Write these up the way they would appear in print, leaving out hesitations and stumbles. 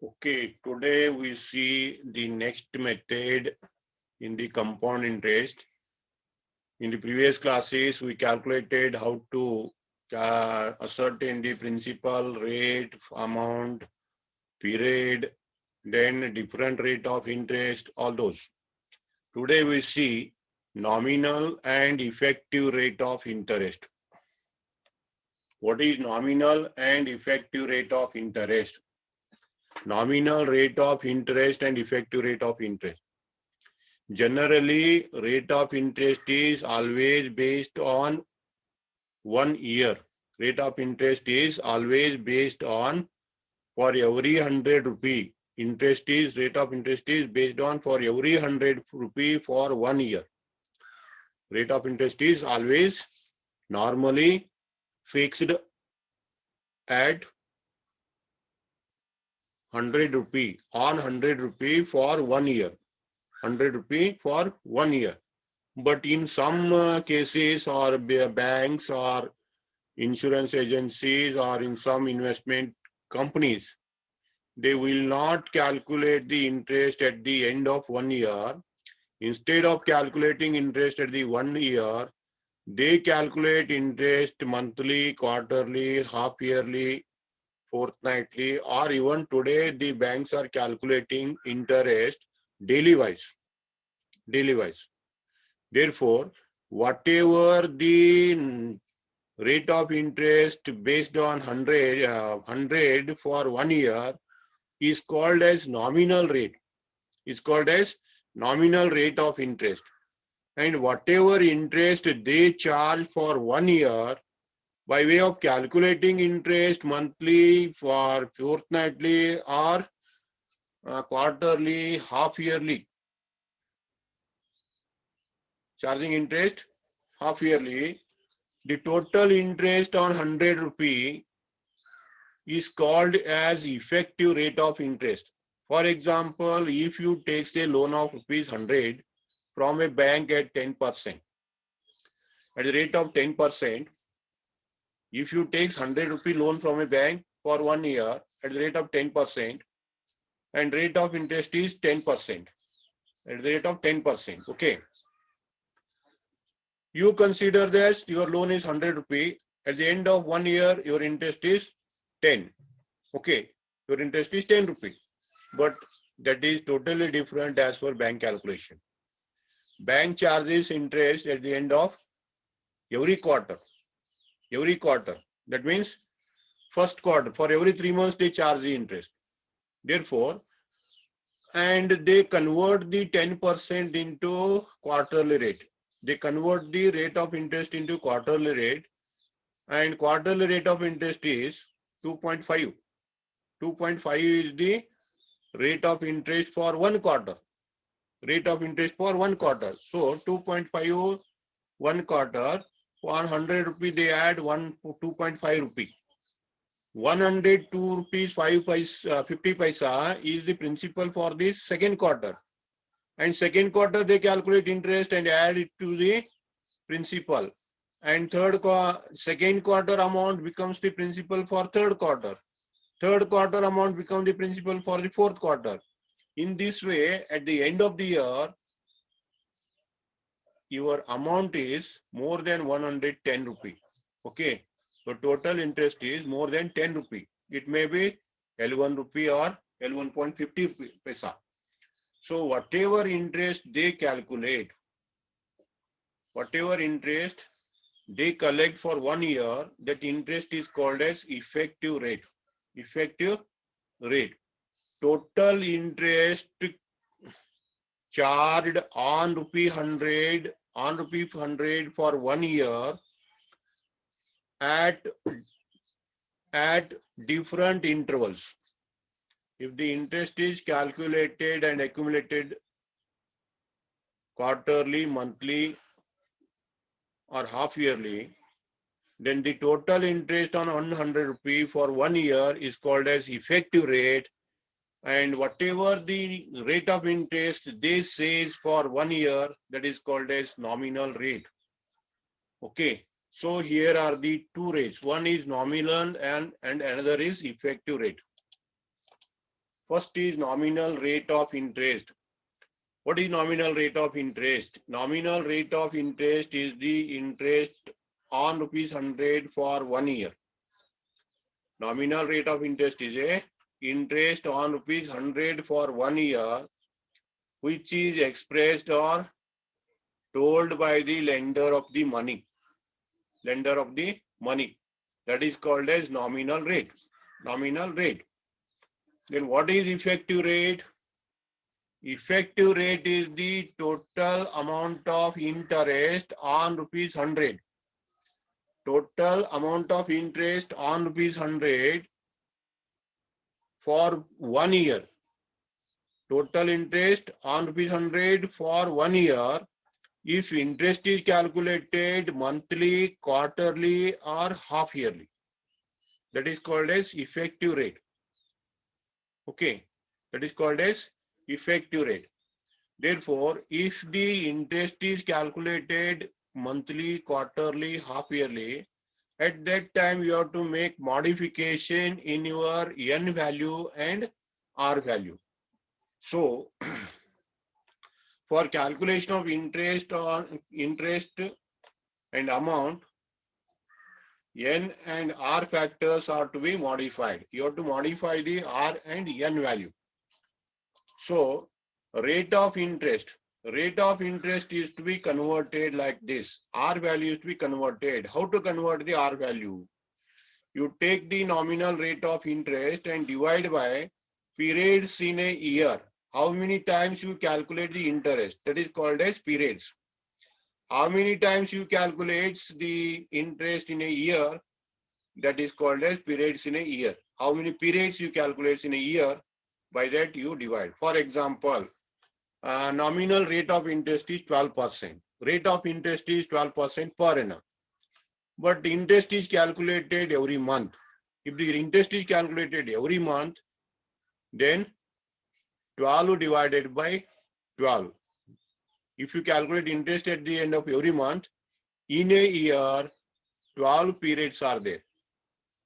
Okay, today we see the next method in the compound interest. In the previous classes, we calculated how to ascertain the principal rate, amount, period, then different rate of interest, all those. Today we see nominal and effective rate of interest. What is nominal and effective rate of interest? Nominal rate of interest and effective rate of interest. Generally, rate of interest is always based on 1 year. Rate of interest is always based on for every 100 rupee. Rate of interest is based on for every 100 rupee for 1 year. Rate of interest is always normally fixed at 100 rupee on 100 rupee for 1 year. 100 rupee for 1 year. But in some cases or banks or insurance agencies or in some investment companies, they will not calculate the interest at the end of 1 year. Instead of calculating interest at the 1 year, they calculate interest monthly, quarterly, half yearly, fortnightly, or even today the banks are calculating interest daily wise. Daily wise. Therefore, whatever the rate of interest based on 100 for 1 year is called as nominal rate. It's called as nominal rate of interest. And whatever interest they charge for 1 year by way of calculating interest monthly, for fortnightly or quarterly, half yearly, charging interest half yearly, the total interest on 100 rupee is called as effective rate of interest. For example, if you take a loan of rupees 100 from a bank at 10%, at the rate of 10%, if you take 100 rupee loan from a bank for 1 year at the rate of 10%, and rate of interest is 10%, at the rate of 10%, okay. You consider that your loan is 100 rupee, at the end of 1 year, your interest is 10. Okay, your interest is 10 rupee, but that is totally different as per bank calculation. Bank charges interest at the end of every quarter. Every quarter. That means first quarter. For every 3 months, they charge the interest. Therefore, and they convert the 10% into quarterly rate. They convert the rate of interest into quarterly rate, and quarterly rate of interest is 2.5. 2.5 is the rate of interest for 1 quarter. Rate of interest for 1 quarter. So 2.5 1 quarter, 100 rupee they add 2.5 rupee. 102 rupees 50 paisa is the principal for this second quarter. And second quarter they calculate interest and add it to the principal. And second quarter amount becomes the principal for third quarter. Third quarter amount becomes the principal for the fourth quarter. In this way, at the end of the year, your amount is more than 110 rupee. Okay. So total interest is more than 10 rupee. It may be L1 rupee or L1.50 paisa. So whatever interest they calculate, whatever interest they collect for 1 year, that interest is called as effective rate. Effective rate. Total interest charged on rupee 100 for 1 year at different intervals. If the interest is calculated and accumulated quarterly, monthly, or half yearly, then the total interest on 100 rupee for 1 year is called as effective rate. And whatever the rate of interest they say for 1 year, that is called as nominal rate. Okay. So here are the two rates. One is nominal and another is effective rate. First is nominal rate of interest. What is nominal rate of interest? Nominal rate of interest is the interest on rupees 100 for 1 year. Nominal rate of interest is a interest on rupees 100 for 1 year, which is expressed or told by the lender of the money. Lender of the money. That is called as nominal rate. Nominal rate. Then what is effective rate? Effective rate is the total amount of interest on rupees 100. Total amount of interest on rupees 100 for 1 year. Total interest on rupees 100 for 1 year. If interest is calculated monthly, quarterly, or half yearly, that is called as effective rate. Okay, that is called as effective rate. Therefore, if the interest is calculated monthly, quarterly, half yearly, at that time you have to make modification in your N value and R value. So, for calculation of interest and amount, N and R factors are to be modified. You have to modify the R and N value. So, rate of interest is to be converted like this. R value is to be converted. How to convert the R value? You take the nominal rate of interest and divide by periods in a year. How many times you calculate the interest? That is called as periods. How many times you calculate the interest in a year? That is called as periods in a year. How many periods you calculate in a year? By that you divide. For example, nominal rate of interest is 12%. Rate of interest is 12% per annum. But interest is calculated every month. If the interest is calculated every month, then 12 divided by 12. If you calculate interest at the end of every month, in a year, 12 periods are there.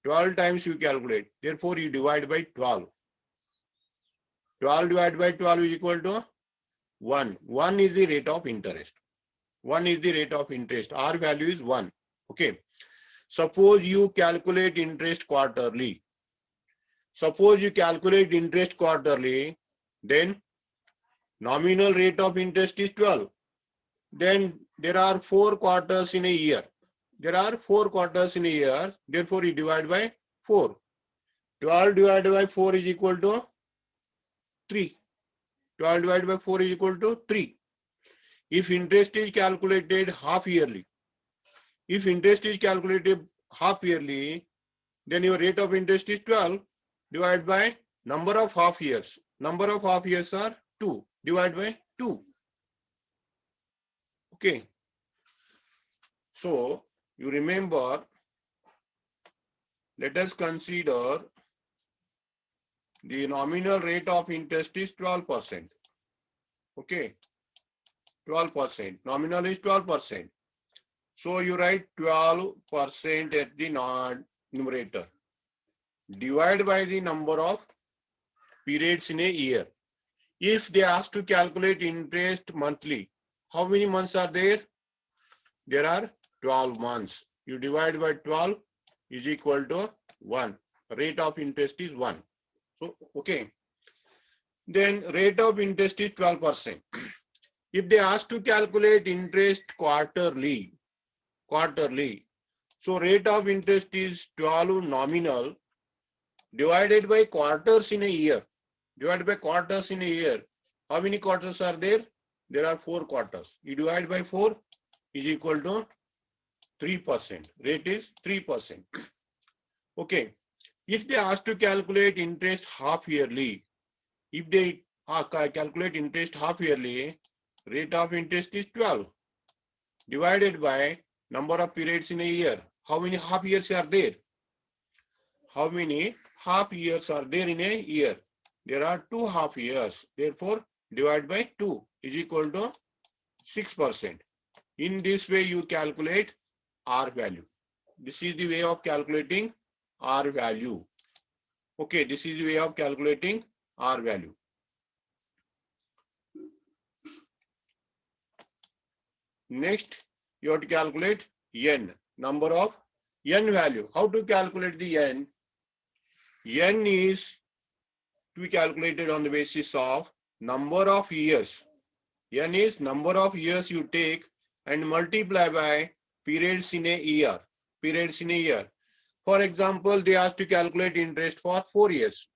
12 times you calculate. Therefore, you divide by 12. 12 divided by 12 is equal to 1. 1 is the rate of interest. 1 is the rate of interest. R value is 1. Okay. Suppose you calculate interest quarterly. Suppose you calculate interest quarterly, then nominal rate of interest is 12. Then there are 4 quarters in a year. There are 4 quarters in a year. Therefore, you divide by 4. 12 divided by 4 is equal to 3. 12 divided by 4 is equal to 3. If interest is calculated half yearly, then your rate of interest is 12 divided by number of half years. Number of half years are 2. Divide by 2. Okay. So, you remember, let us consider the nominal rate of interest is 12%. Okay. 12%. Nominal is 12%. So, you write 12% at the numerator. Divide by the number of periods in a year. If they ask to calculate interest monthly, how many months are there? There are 12 months. You divide by 12 is equal to 1. Rate of interest is 1. So, okay. Then rate of interest is 12%. If they ask to calculate interest quarterly, so rate of interest is 12 nominal divided by quarters in a year. Divided by quarters in a year. How many quarters are there? There are 4 quarters. You divide by 4 is equal to 3%. Rate is 3%. Okay. If they ask to calculate interest half yearly, if they calculate interest half yearly, rate of interest is 12 divided by number of periods in a year. How many half years are there? How many half years are there in a year? There are 2 half years. Therefore, divide by 2 is equal to 6%. In this way, you calculate R value. This is the way of calculating R value. Okay, this is the way of calculating R value. Next, you have to calculate N, number of N value. How to calculate the N? N is to be calculated on the basis of number of years. N is number of years you take and multiply by periods in a year. Periods in a year. For example, they asked to calculate interest for 4 years.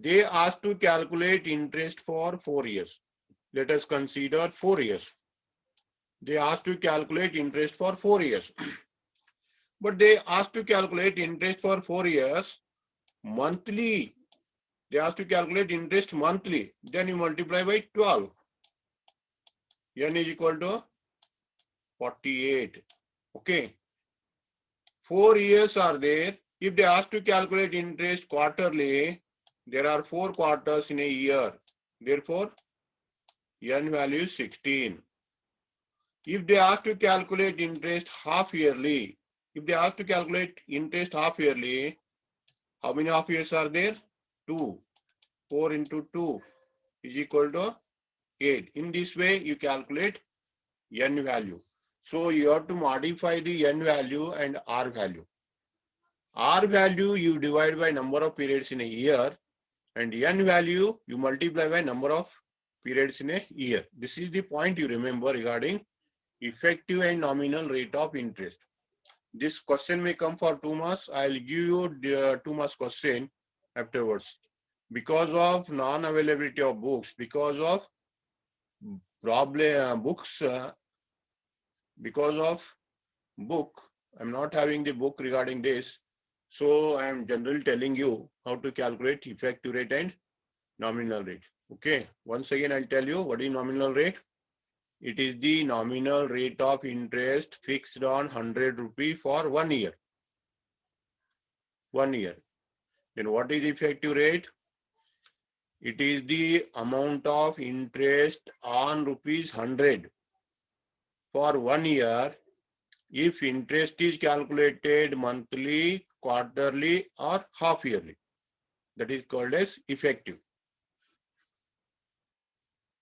They asked to calculate interest for 4 years. Let us consider 4 years. They asked to calculate interest for 4 years. But they asked to calculate interest for 4 years monthly. They asked to calculate interest monthly. Then you multiply by 12. N is equal to 48. Okay. 4 years are there. If they ask to calculate interest quarterly, there are 4 quarters in a year. Therefore, N value is 16. If they ask to calculate interest half yearly, how many half years are there? 2. 4 into 2 is equal to 8. In this way, you calculate N value. So you have to modify the N value and R value. R value you divide by number of periods in a year, and N value you multiply by number of periods in a year. This is the point you remember regarding effective and nominal rate of interest. This question may come for 2 marks. I'll give you the 2 marks question afterwards. Because of non-availability of books, because of problem books, because of book, I'm not having the book regarding this. So I am generally telling you how to calculate effective rate and nominal rate. Okay. Once again, I'll tell you what is nominal rate. It is the nominal rate of interest fixed on 100 rupee for 1 year. 1 year. Then what is effective rate? It is the amount of interest on rupees 100 for 1 year if interest is calculated monthly, quarterly or half yearly. That is called as effective.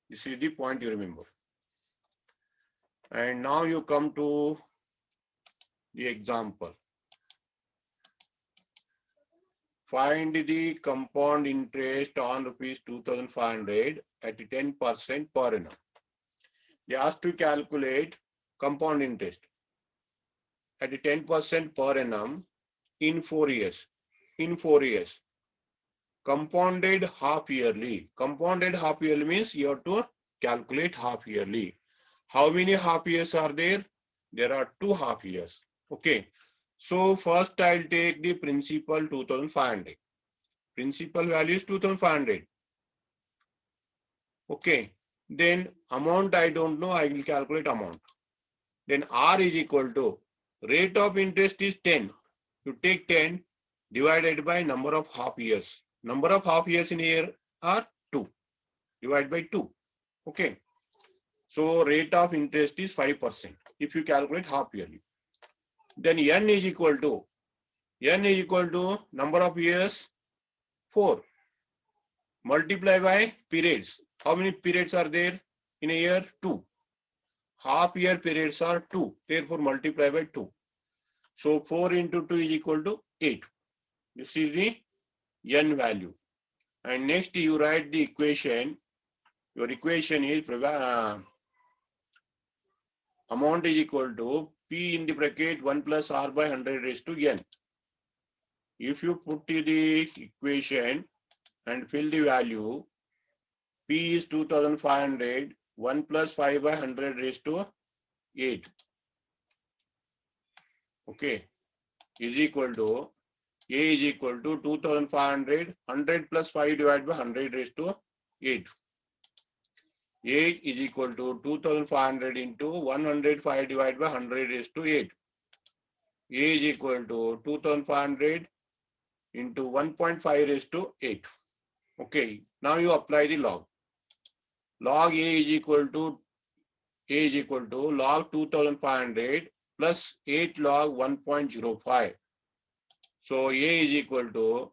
This is the point you remember. And now you come to the example. Find the compound interest on rupees 2,500 at 10% per annum. They asked to calculate compound interest at 10% per annum in 4 years. In 4 years. Compounded half yearly. Compounded half yearly means you have to calculate half yearly. How many half years are there? There are 2 half years. Okay. So first I'll take the principal 2,500. Principal value is 2,500. Okay. Then amount I don't know. I will calculate amount. Then R is equal to rate of interest is 10. You take 10 divided by number of half years. Number of half years in a year are 2. Divide by 2. Okay. So rate of interest is 5% if you calculate half yearly. Then N is equal to number of years 4. Multiply by periods. How many periods are there in a year? 2. Half year periods are 2. Therefore multiply by 2. So 4 into 2 is equal to 8. This is the N value. And next you write the equation. Your equation is amount is equal to P in the bracket 1 plus R by 100 raised to N. If you put the equation and fill the value, P is 2,500, 1 plus 5 by 100 raised to 8. Okay. Is equal to, A is equal to 2,500, 100 plus 5 divided by 100 raised to 8. 8 is equal to 2,500 into 105 divided by 100 raised to 8. A is equal to 2,500 into 1.5 raised to 8. Okay. Now you apply the log. Log A is equal to log 2,500 plus 8 log 1.05. So A is equal to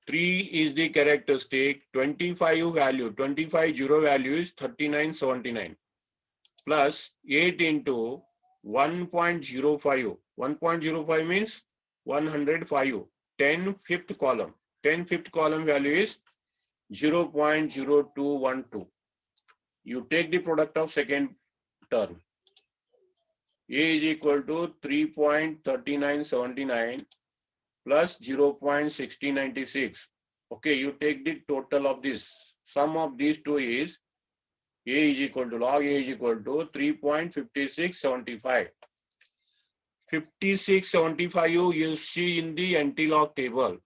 3 is the characteristic, 25 value, 25 zero value is 3979 plus 8 into 1.05. 1.05 means 105. 10 fifth column. 10 fifth column value is 0.0212. You take the product of second term. A is equal to 3.3979 plus 0.6096. Okay, you take the total of this. Sum of these two is A is equal to log A is equal to 3.5675. 5675 you see in the NT-log table.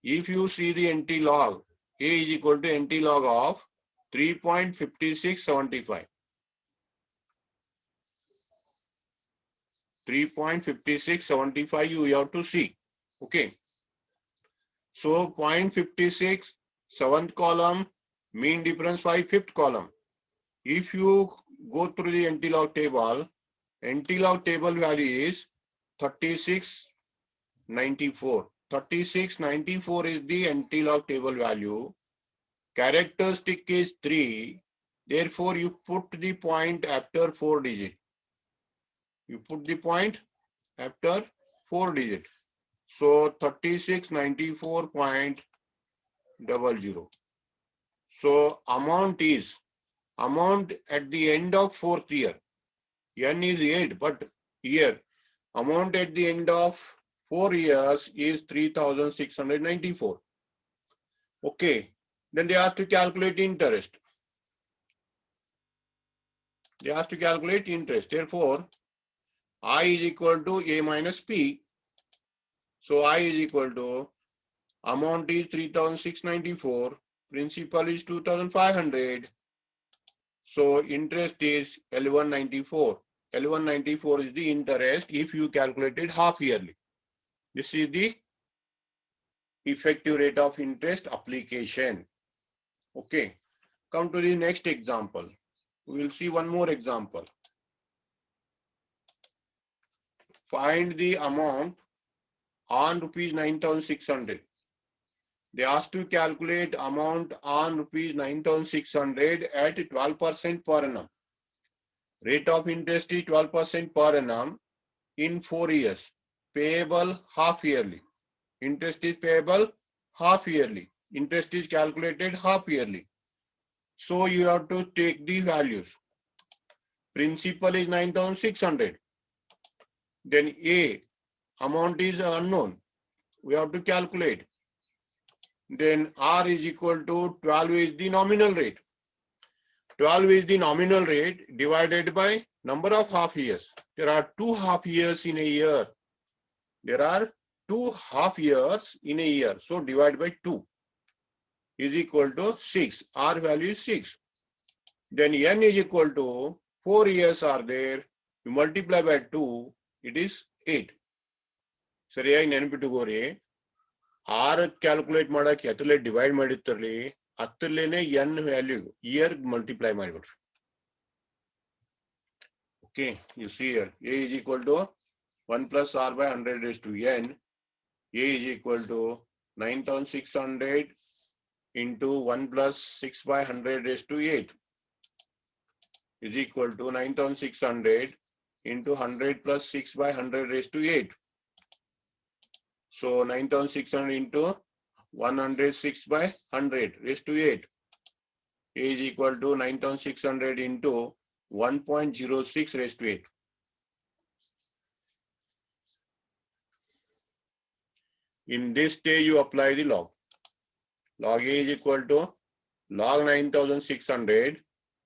If you see the NT-log, A is equal to NT-log of 3.5675. 3.5675 you have to see. Okay. So 0.56, 7th column, mean difference 5, 5th column. If you go through the NT-log table value is 3694. 3694 is the NT-log table value. Characteristic is 3. Therefore, you put the point after 4 digit. You put the point after 4 digit. So 3694.00. So amount at the end of 4th year. N is 8, but here amount at the end of 4 years is 3694. Okay. Then they ask to calculate interest. Therefore, I is equal to A minus P. So I is equal to amount is 3694. Principal is 2500. So interest is L194. L194 is the interest if you calculated half yearly. This is the effective rate of interest application. Okay. Come to the next example. We will see one more example. Find the amount on rupees 9,600. They asked to calculate amount on rupees 9,600 at 12% per annum. Rate of interest is 12% per annum in 4 years. Payable half yearly. Interest is payable half yearly. Interest is calculated half yearly. So you have to take the values. Principal is 9,600. Then A, amount is unknown. We have to calculate. Then R is equal to 12 is the nominal rate. 12 is the nominal rate divided by number of half years. There are 2 half years in a year. So divide by 2 is equal to 6. R value is 6. Then N is equal to 4 years are there. You multiply by 2, it is 8. ಸರಿಯಾಗಿ ನೆನಪಿಟ್ಟುಕೋರಿ R calculate ಮಾಡಕ್ಕೆ ಎತ್ತಲೆ divide ಮಾಡಿರ್ತಿರ್ಲಿ ಅತ್ತಲೇನೆ N value year multiply ಮಾಡಿಬಿಡ್ರಿ. Okay, you see here A is equal to 1 plus R by 100 raised to N. A is equal to 9,600 into 1 plus 6 by 100 raised to 8 is equal to 9,600 into 100 plus 6 by 100 raised to 8. So 9,600 into 106 by 100 raised to 8 is equal to 9,600 into 1.06 raised to 8. In this stage, you apply the log. Log A is equal to log 9,600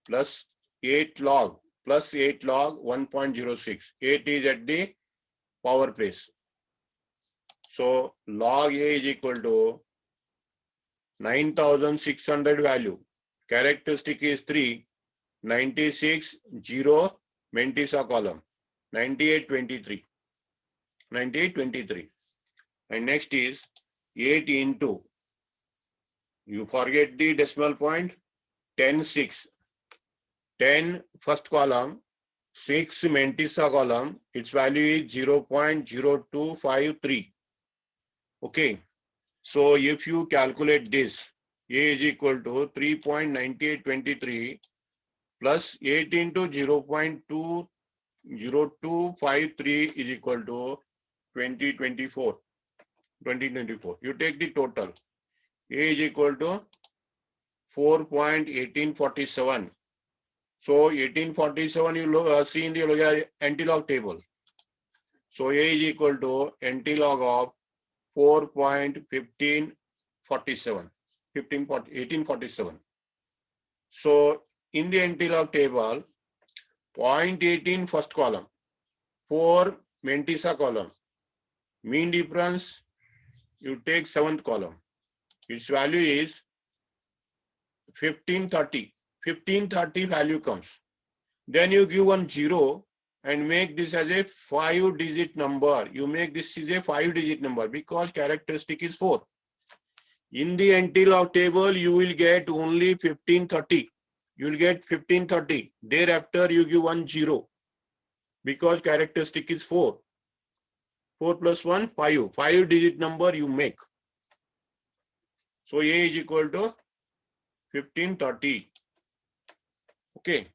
plus 8 log 1.06. 8 is at the power place. So log A is equal to 9,600 value. Characteristic is 3. 96, 0, Mentisa column. 9823. 9823. And next is 8 into, you forget the decimal point, 10, 6. 10 first column, 6 Mentisa column, its value is 0.0253. Okay. So if you calculate this, A is equal to 3.9823 plus 8 into 0.20253 is equal to 2024. You take the total. A is equal to 4.1847. So 1847 you see in the anti-log table. So A is equal to anti-log of 4.1847. So in the anti-log table, 0.18 first column, 4 Mentisa column, mean difference, you take 7th column. Its value is 1530. 1530 value comes. Then you give one 0 and make this as a 5-digit number. You make this is a 5-digit number because characteristic is 4. In the anti-log table, you will get only 1530. You will get 1530. Thereafter, you give 1 0 because characteristic is 4. 4 plus 1, 5. 5-digit number you make. So A is equal to 1530. Okay.